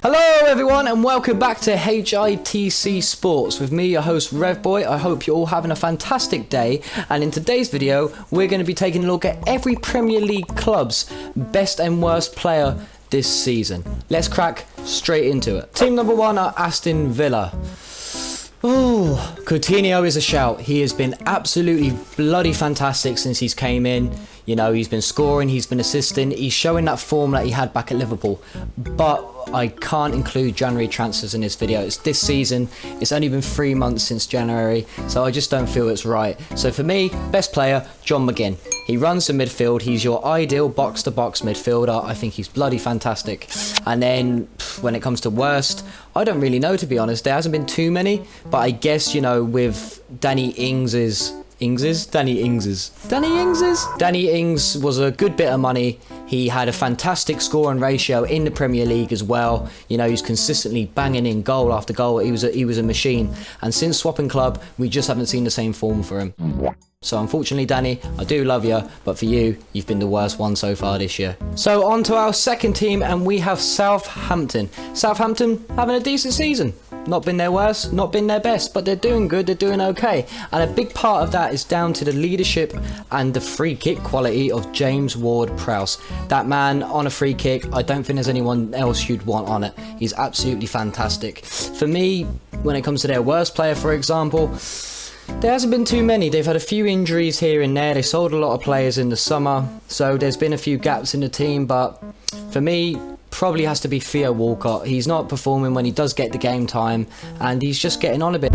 Hello everyone and welcome back to HITC Sports with me, your host RevBoiii. I hope you're all having a fantastic day, and in today's video we're going to be taking a look at every Premier League club's best and worst player this season. Let's crack straight into it. Team number one are Aston Villa. Oh, Coutinho is a shout. He has been absolutely bloody fantastic since he's came in. You know, he's been scoring, he's been assisting, he's showing that form that he had back at Liverpool. But I can't include January transfers in this video. It's this season, it's only been 3 months since January, so I just don't feel it's right. So for me, best player, John McGinn. He runs the midfield, he's your ideal box-to-box midfielder. I think he's bloody fantastic. And then, when it comes to worst, I don't really know, to be honest. There hasn't been too many, but I guess, you know, with Danny Ings was a good bit of money. He had a fantastic scoring ratio in the Premier League as well. You know, he's consistently banging in goal after goal. He was a machine. And since swapping club, we just haven't seen the same form for him. So unfortunately, Danny, I do love you, but for you, you've been the worst one so far this year. So on to our second team, and we have Southampton. Southampton having a decent season. Not been their worst, not been their best, but they're doing good, they're doing okay. And a big part of that is down to the leadership and the free kick quality of James Ward-Prowse. That man on a free kick, I don't think there's anyone else you'd want on it. He's absolutely fantastic. For me, when it comes to their worst player, for example, there hasn't been too many. They've had a few injuries here and there. They sold a lot of players in the summer, so there's been a few gaps in the team, but for me, probably has to be Theo Walcott. He's not performing when he does get the game time, and he's just getting on a bit.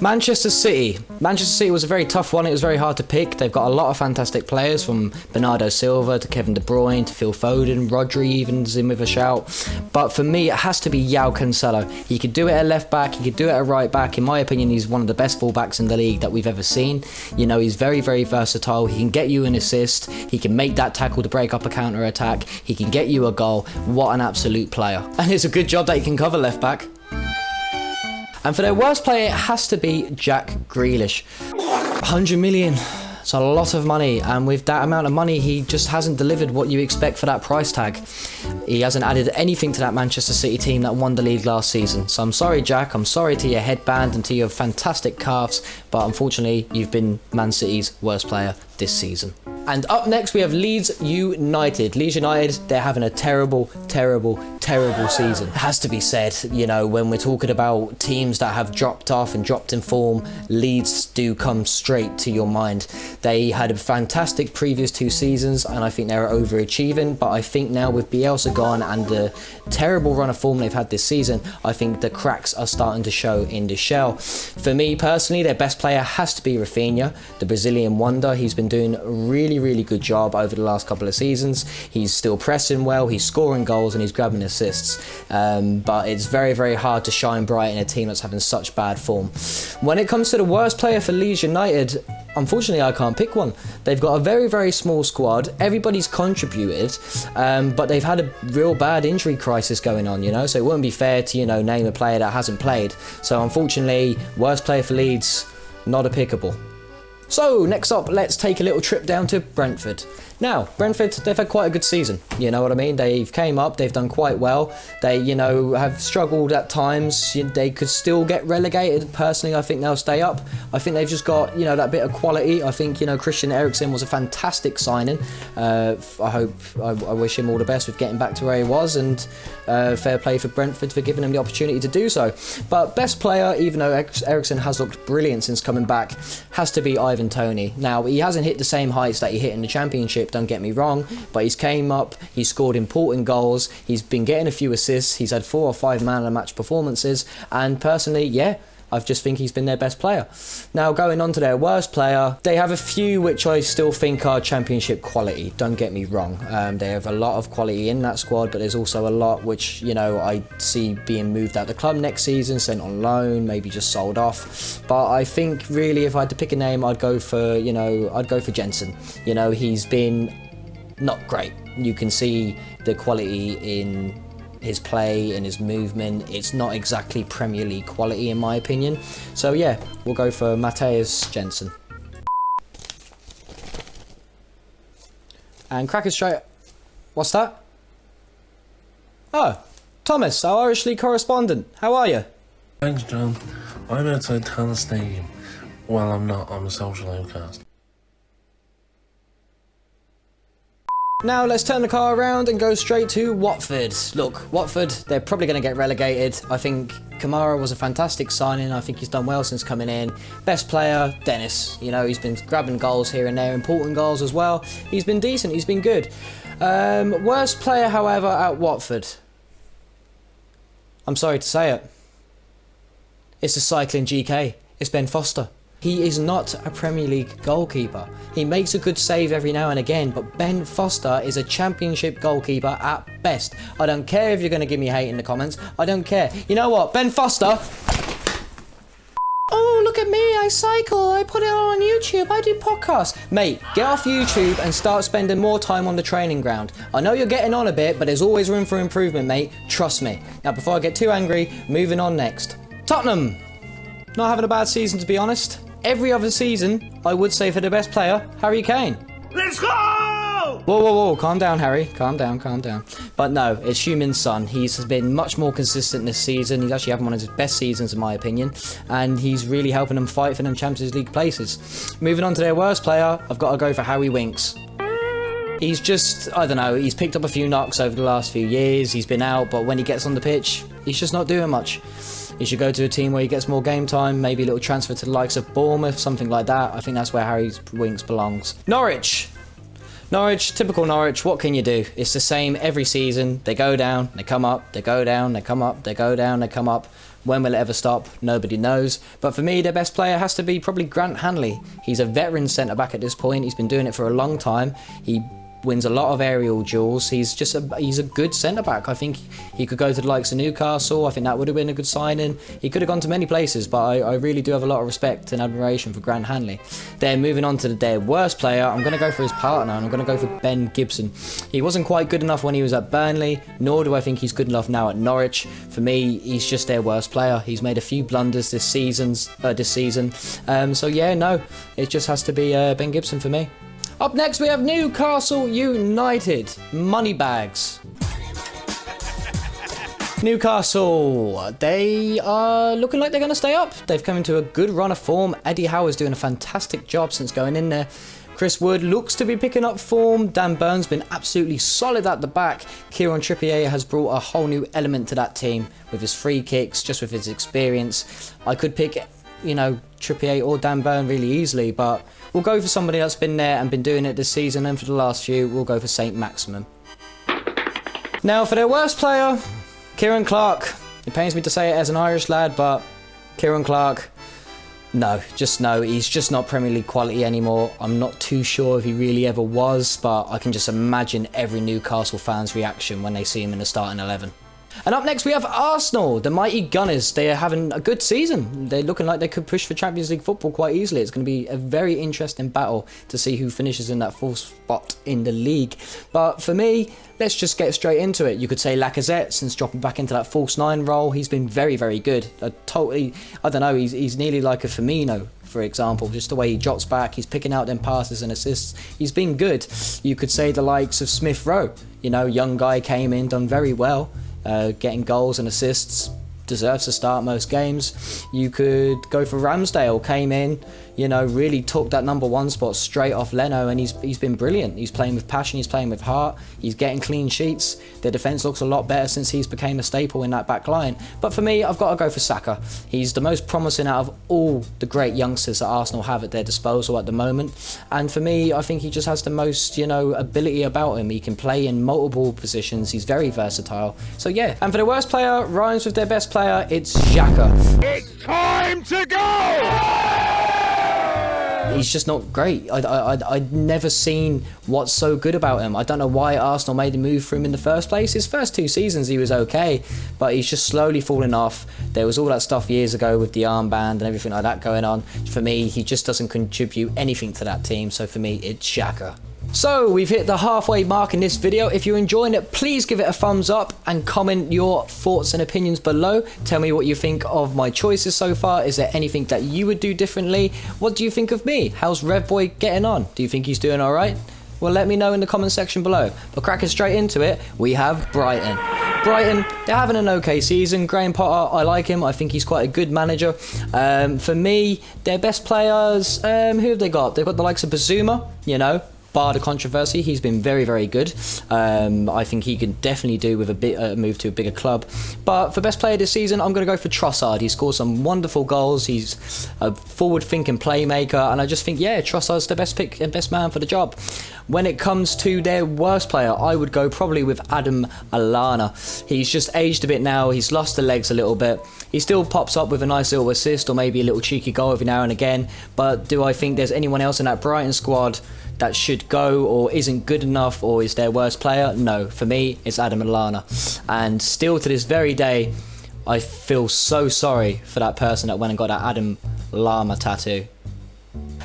Manchester City. Manchester City was a very tough one. It was very hard to pick. They've got a lot of fantastic players, from Bernardo Silva to Kevin De Bruyne to Phil Foden. Rodri even's in with a shout. But for me, it has to be Joao Cancelo. He could do it at left back. He could do it at right back. In my opinion, he's one of the best fullbacks in the league that we've ever seen. You know, he's very, very versatile. He can get you an assist. He can make that tackle to break up a counter attack. He can get you a goal. What an absolute player. And it's a good job that he can cover left back. And for their worst player, it has to be Jack Grealish. 100 million. It's a lot of money, and with that amount of money, he just hasn't delivered what you expect for that price tag. He hasn't added anything to that Manchester City team that won the league last season. So I'm sorry, Jack. I'm sorry to your headband and to your fantastic calves, but unfortunately, you've been Man City's worst player this season. And up next, we have Leeds United. Leeds United, they're having a terrible season. It has to be said, you know, when we're talking about teams that have dropped off and dropped in form, Leeds do come straight to your mind. They had a fantastic previous 2 seasons, and I think they're overachieving, but I think now with Bielsa gone and the terrible run of form they've had this season, I think the cracks are starting to show in the shell. For me personally, their best player has to be Rafinha, the Brazilian wonder. He's been doing a really good job over the last couple of seasons. He's still pressing well, he's scoring goals, and he's grabbing assists. But it's very hard to shine bright in a team that's having such bad form. When it comes to the worst player for Leeds United, unfortunately I can't pick one. They've got a very small squad. Everybody's contributed, but they've had a real bad injury crisis going on, you know, so it wouldn't be fair to, you know, name a player that hasn't played. So unfortunately, worst player for Leeds, not a pickable. So next up, let's take a little trip down to Brentford. Now, Brentford, they've had quite a good season, you know what I mean? They've came up, they've done quite well. They, you know, have struggled at times. They could still get relegated. Personally, I think they'll stay up. I think they've just got, you know, that bit of quality. I think, you know, Christian Eriksen was a fantastic signing. I wish him all the best with getting back to where he was, and fair play for Brentford for giving him the opportunity to do so. But best player, even though Eriksen has looked brilliant since coming back, has to be Ivan Toney. Now, he hasn't hit the same heights that he hit in the Championship, don't get me wrong, but he's came up, he's scored important goals, he's been getting a few assists, he's had 4 or 5 man of the match performances, and personally, yeah, I just think he's been their best player. Now, going on to their worst player, they have a few which I still think are Championship quality, don't get me wrong. They have a lot of quality in that squad, but there's also a lot which, you know, I see being moved out of the club next season, sent on loan, maybe just sold off. But I think really, if I had to pick a name, I'd go for, you know, Jensen. You know, he's been not great. You can see the quality in his play and his movement. It's not exactly Premier League quality in my opinion. So yeah, we'll go for Matheus Jensen. And cracking straight. What's that? Oh, Thomas, our Irish League correspondent. How are you? Thanks, John. I'm outside Tana Stadium. Well, I'm not. I'm a social outcast. Now let's turn the car around and go straight to Watford. Look, Watford, they're probably going to get relegated. I think Kamara was a fantastic signing. I think he's done well since coming in. Best player, Dennis. You know, he's been grabbing goals here and there, important goals as well. He's been decent, he's been good. Worst player, however, at Watford. I'm sorry to say it. It's the cycling GK. It's Ben Foster. He is not a Premier League goalkeeper. He makes a good save every now and again, but Ben Foster is a championship goalkeeper at best. I don't care if you're going to give me hate in the comments. I don't care. You know what? Ben Foster... Oh, look at me. I cycle. I put it on YouTube. I do podcasts. Mate, get off YouTube and start spending more time on the training ground. I know you're getting on a bit, but there's always room for improvement, mate. Trust me. Now, before I get too angry, moving on next. Tottenham. Not having a bad season, to be honest. Every other season, I would say for the best player, Harry Kane. Let's go! Whoa, whoa, whoa, calm down, Harry. Calm down, calm down. But no, it's Heung-min Son. He's been much more consistent this season. He's actually having one of his best seasons, in my opinion. And he's really helping them fight for them Champions League places. Moving on to their worst player, I've got to go for Harry Winks. He's just, I don't know, he's picked up a few knocks over the last few years. He's been out, but when he gets on the pitch, he's just not doing much. He should go to a team where he gets more game time, maybe a little transfer to the likes of Bournemouth, something like that. I think that's where Harry Winks belongs. Norwich. Norwich, typical Norwich, what can you do? It's the same every season. They go down, they come up, they go down, they come up, they go down, they come up. When will it ever stop? Nobody knows. But for me, their best player has to be probably Grant Hanley. He's a veteran centre-back at this point. He's been doing it for a long time. He wins a lot of aerial duels. He's a good centre-back. I think he could go to the likes of Newcastle. I think that would have been a good signing. He could have gone to many places, but I really do have a lot of respect and admiration for Grant Hanley. Then moving on to their worst player, I'm going to go for his partner, and I'm going to go for Ben Gibson. He wasn't quite good enough when he was at Burnley, nor do I think he's good enough now at Norwich. For me, he's just their worst player. He's made a few blunders this season. So yeah, no, it just has to be Ben Gibson for me. Up next, we have Newcastle United. Moneybags. Newcastle, they are looking like they're going to stay up. They've come into a good run of form. Eddie Howe's doing a fantastic job since going in there. Chris Wood looks to be picking up form. Dan Burn's been absolutely solid at the back. Kieran Trippier has brought a whole new element to that team with his free kicks, just with his experience. I could pick, you know, Trippier or Dan Burn really easily, but we'll go for somebody that's been there and been doing it this season, and for the last few, we'll go for St. Maximin. Now, for their worst player, Kieran Clark. It pains me to say it as an Irish lad, but Kieran Clark, no, he's just not Premier League quality anymore. I'm not too sure if he really ever was, but I can just imagine every Newcastle fan's reaction when they see him in the starting 11. And up next we have Arsenal, the mighty Gunners. They are having a good season. They're looking like they could push for Champions League football quite easily. It's going to be a very interesting battle to see who finishes in that fourth spot in the league. But for me, let's just get straight into it. You could say Lacazette, since dropping back into that false nine role, he's been very, very good. I don't know, he's nearly like a Firmino, for example, just the way he drops back, he's picking out them passes and assists. He's been good. You could say the likes of Smith Rowe, you know, young guy came in, done very well. Getting goals and assists, deserves to start most games. You could go for Ramsdale, came in, you know, really took that number one spot straight off Leno, and he's been brilliant. He's playing with passion, he's playing with heart, he's getting clean sheets. Their defence looks a lot better since he's became a staple in that back line. But for me, I've got to go for Saka. He's the most promising out of all the great youngsters that Arsenal have at their disposal at the moment. And for me, I think he just has the most, you know, ability about him. He can play in multiple positions. He's very versatile. So yeah, and for the worst player, rhymes with their best player, it's Xhaka. It's time to go! He's just not great. I'd never seen what's so good about him. I don't know why Arsenal made a move for him in the first place. His first two seasons he was okay, but he's just slowly falling off. There was all that stuff years ago with the armband and everything like that going on. For me, he just doesn't contribute anything to that team, so for me, it's Xhaka. So we've hit the halfway mark in this video. If you're enjoying it, please give it a thumbs up and comment your thoughts and opinions below. Tell me what you think of my choices so far. Is there anything that you would do differently? What do you think of me? How's RevBoiii getting on? Do you think he's doing all right? Well, let me know in the comment section below. But cracking straight into it, we have Brighton. Brighton, they're having an okay season. Graham Potter, I like him. I think he's quite a good manager. For me, their best players, who have they got? They've got the likes of Bazuma, you know, bar the controversy. He's been very, very good. I think he can definitely do with a move to a bigger club. But for best player this season, I'm going to go for Trossard. He scored some wonderful goals. He's a forward-thinking playmaker, and I just think, yeah, Trossard's the best pick and best man for the job. When it comes to their worst player, I would go probably with Adam Lallana. He's just aged a bit now. He's lost the legs a little bit. He still pops up with a nice little assist or maybe a little cheeky goal every now and again. But do I think there's anyone else in that Brighton squad that should go or isn't good enough or is their worst player? No, for me, it's Adam Lallana. And still to this very day, I feel so sorry for that person that went and got that Adam Llama tattoo.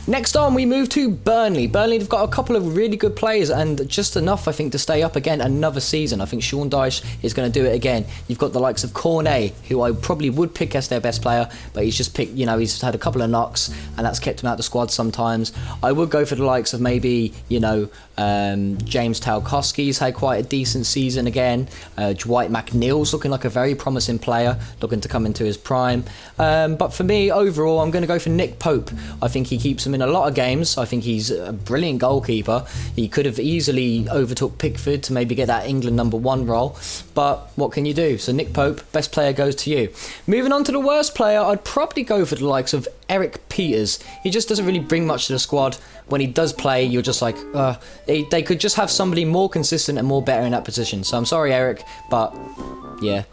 Next on, we move to Burnley. Burnley have got a couple of really good players and just enough, I think, to stay up again another season. I think Sean Dyche is going to do it again. You've got the likes of Cornet, who I probably would pick as their best player, but he's just picked, you know, he's had a couple of knocks and that's kept him out of the squad sometimes. I would go for the likes of maybe, you know, James Tarkowski's had quite a decent season again. Dwight McNeil's looking like a very promising player, looking to come into his prime. But for me, overall, I'm going to go for Nick Pope. I think he keeps him in a lot of games. I think he's a brilliant goalkeeper. He could have easily overtook Pickford to maybe get that England #1 role, but what can you do? So Nick Pope, best player goes to you. Moving on to the worst player, I'd probably go for the likes of Eric Peters. He just doesn't really bring much to the squad. When he does play, you're just like, they could just have somebody more consistent and more better in that position. So I'm sorry, Eric, but yeah.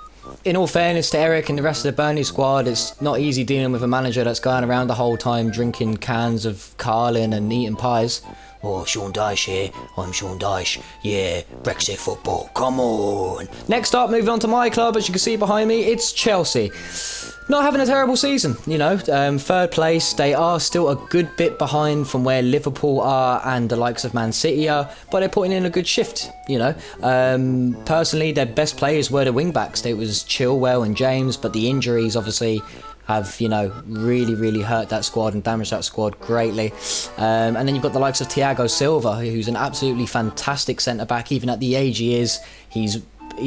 In all fairness to Eric and the rest of the Burnley squad, it's not easy dealing with a manager that's going around the whole time drinking cans of Carlin and eating pies. Oh, Sean Dyche here. I'm Sean Dyche. Yeah, Brexit football. Come on. Next up, moving on to my club, as you can see behind me, it's Chelsea. Not having a terrible season, you know. Third place, they are still a good bit behind from where Liverpool are and the likes of Man City are, but they're putting in a good shift, you know. Personally, their best players were the wing-backs. It was Chilwell and James, but the injuries obviously have, you know, really hurt that squad and damaged that squad greatly. And then you've got the likes of Thiago Silva, who's an absolutely fantastic centre-back. Even at the age he is, he's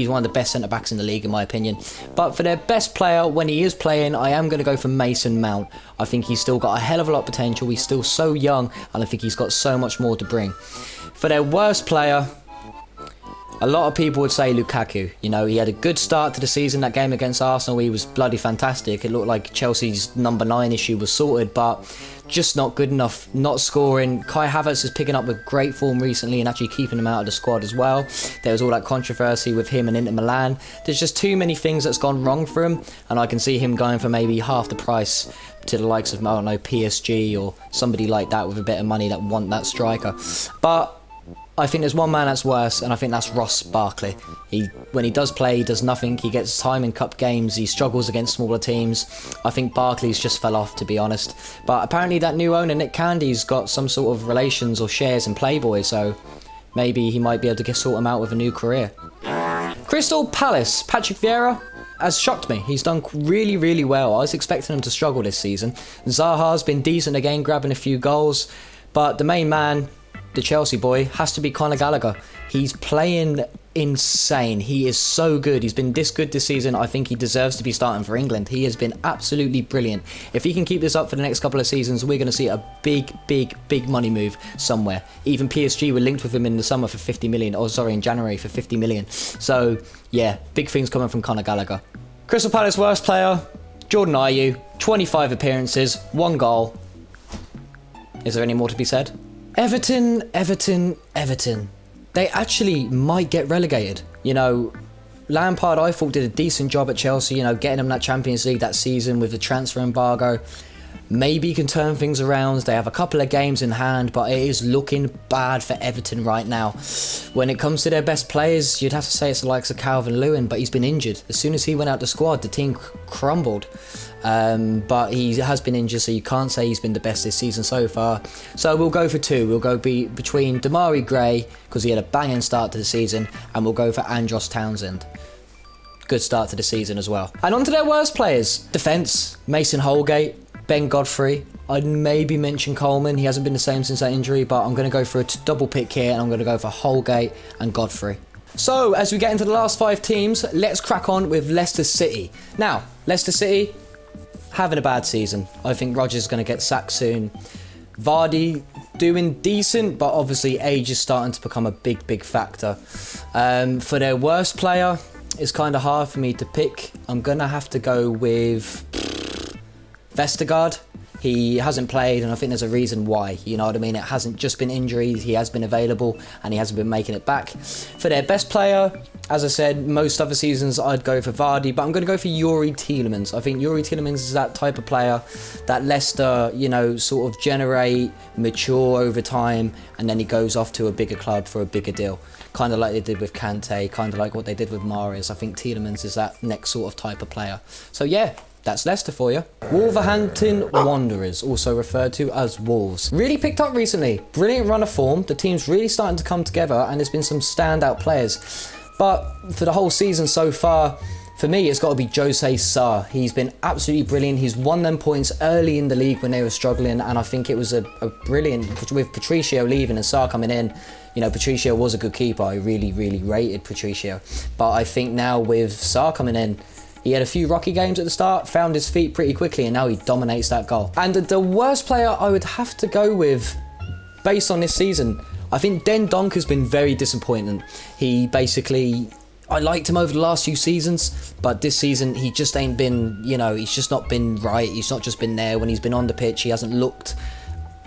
one of the best centre-backs in the league, in my opinion. But for their best player, when he is playing, I am going to go for Mason Mount. I think he's still got a hell of a lot of potential. He's still so young, and I think he's got so much more to bring. For their worst player, a lot of people would say Lukaku. You know, he had a good start to the season. That game against Arsenal, he was bloody fantastic. It looked like Chelsea's number 9 issue was sorted, but just not good enough, not scoring. Kai Havertz is picking up with great form recently and actually keeping him out of the squad as well. There was all that controversy with him and Inter Milan. There's just too many things that's gone wrong for him, and I can see him going for maybe half the price to the likes of, I don't know, PSG or somebody like that with a bit of money that want that striker. But I think there's one man that's worse, and I think that's Ross Barkley. When he does play, he does nothing. He gets time in cup games. He struggles against smaller teams. I think Barkley's just fell off, to be honest. But apparently that new owner, Nick Candy's got some sort of relations or shares in Playboy, so maybe he might be able to sort him out with a new career. Crystal Palace, Patrick Vieira has shocked me. He's done really well. I was expecting him to struggle this season. Zaha's been decent again, grabbing a few goals. But the main man, the Chelsea boy, has to be Conor Gallagher. He's playing insane. He is so good. He's been this good this season. I think he deserves to be starting for England. He has been absolutely brilliant. If he can keep this up for the next couple of seasons, we're going to see a big money move somewhere. Even PSG were linked with him in the summer for 50 million. Oh, sorry, in January for 50 million. So, yeah, big things coming from Conor Gallagher. Crystal Palace worst player, Jordan Ayew. 25 appearances, 1 goal. Is there any more to be said? Everton. They actually might get relegated. You know, Lampard, I thought, did a decent job at Chelsea, you know, getting them that Champions League that season with the transfer embargo. Maybe he can turn things around. They have a couple of games in hand, but it is looking bad for Everton right now. When it comes to their best players, you'd have to say it's the likes of Calvin Lewin, but he's been injured. As soon as he went out the squad, the team crumbled. But he has been injured, so you can't say he's been the best this season so far. So we'll go for 2. We'll go between Damari Gray, because he had a banging start to the season, and we'll go for Andros Townsend. Good start to the season as well. And on to their worst players. Defence, Mason Holgate, Ben Godfrey. I'd maybe mention Coleman. He hasn't been the same since that injury, but I'm going to go for a double pick here, and I'm going to go for Holgate and Godfrey. So, as we get into the last 5 teams, let's crack on with Leicester City. Now, Leicester City, having a bad season. I think Rodgers is going to get sacked soon. Vardy doing decent, but obviously age is starting to become a big factor. For their worst player, it's kind of hard for me to pick. I'm going to have to go with Vestergaard. He hasn't played, and I think there's a reason why. You know what I mean? It hasn't just been injuries. He has been available, and he hasn't been making it back. For their best player, as I said, most other seasons I'd go for Vardy, but I'm going to go for Youri Tielemans. I think Youri Tielemans is that type of player that Leicester, you know, sort of generate, mature over time, and then he goes off to a bigger club for a bigger deal. Kind of like they did with Kante, kind of like what they did with Mahrez. I think Tielemans is that next sort of type of player. So yeah, that's Leicester for you. Wolverhampton Wanderers, also referred to as Wolves. Really picked up recently. Brilliant run of form. The team's really starting to come together, and there's been some standout players. But for the whole season so far, for me, it's got to be Jose Sarr. He's been absolutely brilliant. He's won them points early in the league when they were struggling, and I think it was a brilliant, with Patricio leaving and Sarr coming in. You know, Patricio was a good keeper. I really rated Patricio. But I think now with Sarr coming in, he had a few rocky games at the start, found his feet pretty quickly, and now he dominates that goal. And the worst player I would have to go with, based on this season, I think Den Donk has been very disappointing. He basically, I liked him over the last few seasons, but this season he just ain't been, you know, he's just not been right. He's not just been there. When he's been on the pitch, he hasn't looked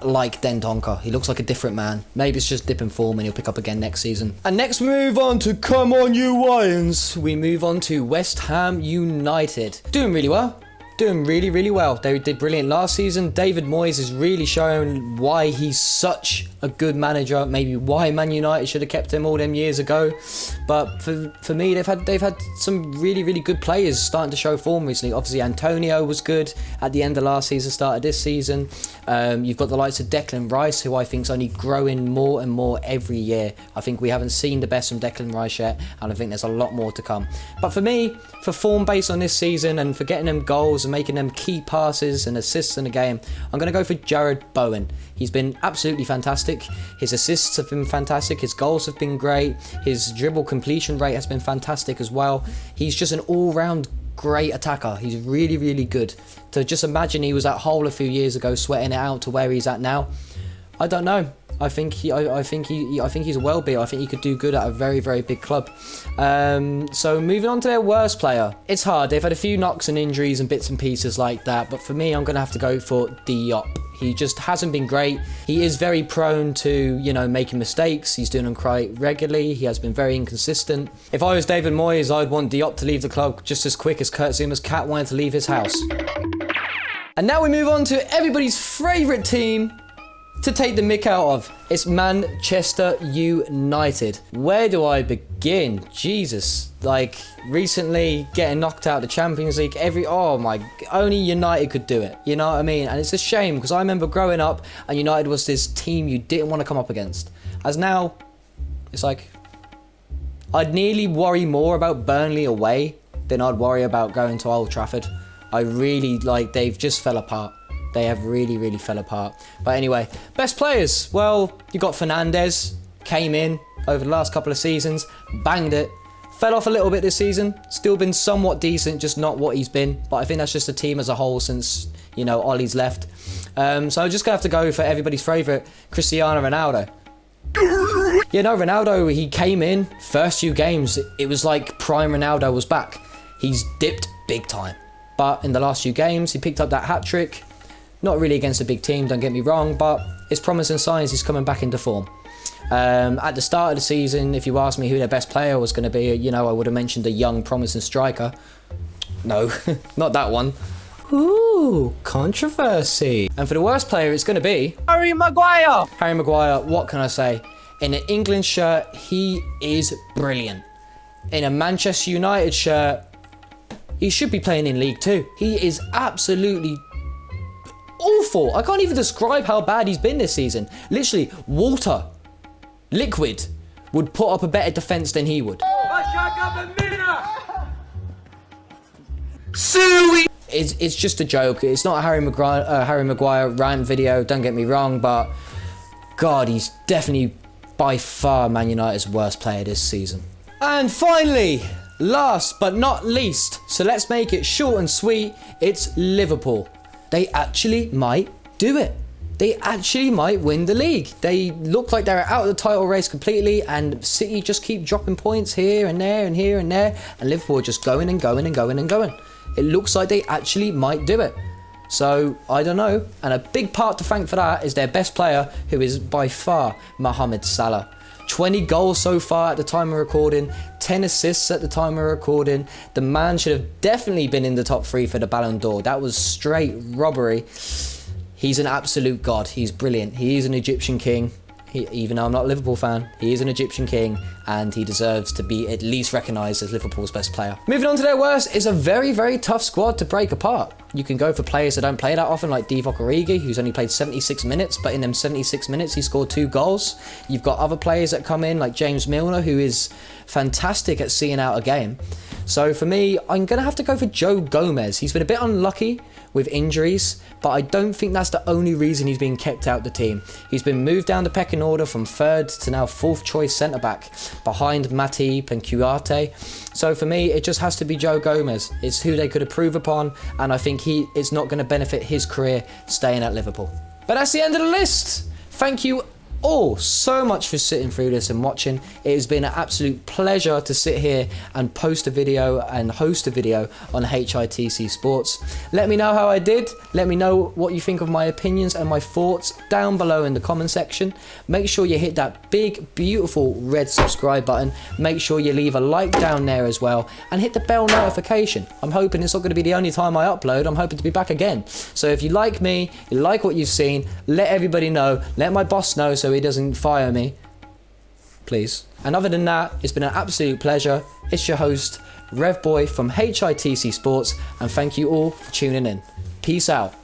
like Den Donker. He looks like a different man. Maybe it's just dipping form and he'll pick up again next season. And next we move on to Come On You Lions. We move on to West Ham United. Doing really well. Doing really well. They did brilliant last season. David Moyes is really showing why he's such a good manager. Maybe why Man United should have kept him all them years ago. But for me, they've had some really good players starting to show form recently. Obviously, Antonio was good at the end of last season, started this season. You've got the likes of Declan Rice, who I think is only growing more and more every year. I think we haven't seen the best from Declan Rice yet, and I think there's a lot more to come. But for me, for form based on this season and for getting them goals and making them key passes and assists in the game, I'm going to go for Jared Bowen. He's been absolutely fantastic. His assists have been fantastic. His goals have been great. His dribble completion rate has been fantastic as well. He's just an all-round great attacker. He's really good. To just imagine he was at Hull a few years ago, sweating it out to where he's at now. I don't know. I think he's a well beat. I think he could do good at a very big club. So moving on to their worst player. It's hard. They've had a few knocks and injuries and bits and pieces like that. But for me, I'm going to have to go for Diop. He just hasn't been great. He is very prone to, you know, making mistakes. He's doing them quite regularly. He has been very inconsistent. If I was David Moyes, I'd want Diop to leave the club just as quick as Kurt Zuma's cat wanted to leave his house. And now we move on to everybody's favourite team to take the mick out of. It's Manchester United. Where do I begin? Jesus. Like, recently getting knocked out of the Champions League, only United could do it. You know what I mean? And it's a shame, because I remember growing up and United was this team you didn't want to come up against. As now, it's like, I'd nearly worry more about Burnley away than I'd worry about going to Old Trafford. They've just fell apart. They have really fell apart. But anyway, best players. Well, you got Fernandes, came in over the last couple of seasons, banged it. Fell off a little bit this season. Still been somewhat decent, just not what he's been. But I think that's just the team as a whole since, you know, Ollie's left. So I'm just going to have to go for everybody's favourite, Cristiano Ronaldo. You know, Ronaldo, he came in, first few games, it was like prime Ronaldo was back. He's dipped big time. But in the last few games, he picked up that hat-trick. Not really against a big team, don't get me wrong, but it's promising signs he's coming back into form. At the start of the season, if you asked me who their best player was going to be, you know, I would have mentioned a young, promising striker. No, not that one. Ooh, controversy. And for the worst player, it's going to be Harry Maguire. Harry Maguire, what can I say? In an England shirt, he is brilliant. In a Manchester United shirt, he should be playing in League 2. He is absolutely awful. I can't even describe how bad he's been this season. Literally, water, liquid, would put up a better defence than he would. It's just a joke. It's not a Harry Maguire rant video, don't get me wrong, but God, he's definitely by far Man United's worst player this season. And finally, last but not least, so let's make it short and sweet, it's Liverpool. They actually might do it. They actually might win the league. They look like they're out of the title race completely, and City just keep dropping points here and there and here and there, and Liverpool are just going and going and going and going. It looks like they actually might do it. So, I don't know. And a big part to thank for that is their best player, who is by far Mohamed Salah. 20 goals so far at the time of recording, 10 assists at the time of recording. The man should have definitely been in the top 3 for the Ballon d'Or. That was straight robbery. He's an absolute god. He's brilliant. He is an Egyptian king. Even though I'm not a Liverpool fan, he is an Egyptian king, and he deserves to be at least recognised as Liverpool's best player. Moving on to their worst is a very, very tough squad to break apart. You can go for players that don't play that often, like Divock Origi, who's only played 76 minutes, but in them 76 minutes, he scored 2 goals. You've got other players that come in, like James Milner, who is fantastic at seeing out a game. So for me, I'm going to have to go for Joe Gomez. He's been a bit unlucky with injuries, but I don't think that's the only reason he's been kept out the team. He's been moved down the pecking order from 3rd to now 4th choice centre-back, behind Matip and Kouyaté. So for me, it just has to be Joe Gomez. It's who they could improve upon, and I think it's not going to benefit his career staying at Liverpool. But that's the end of the list. Thank you all so much for sitting through this and watching. It has been an absolute pleasure to sit here and post a video and host a video on HITC Sports. Let me know how I did. Let me know what you think of my opinions and my thoughts down below in the comment section. Make sure you hit that big, beautiful red subscribe button. Make sure you leave a like down there as well, and hit the bell notification. I'm hoping it's not going to be the only time I upload. I'm hoping to be back again. So if you like me, you like what you've seen, let everybody know. Let my boss know so he doesn't fire me, please. And other than that, it's been an absolute pleasure. It's your host, RevBoiii from HITC Sports, and thank you all for tuning in. Peace out.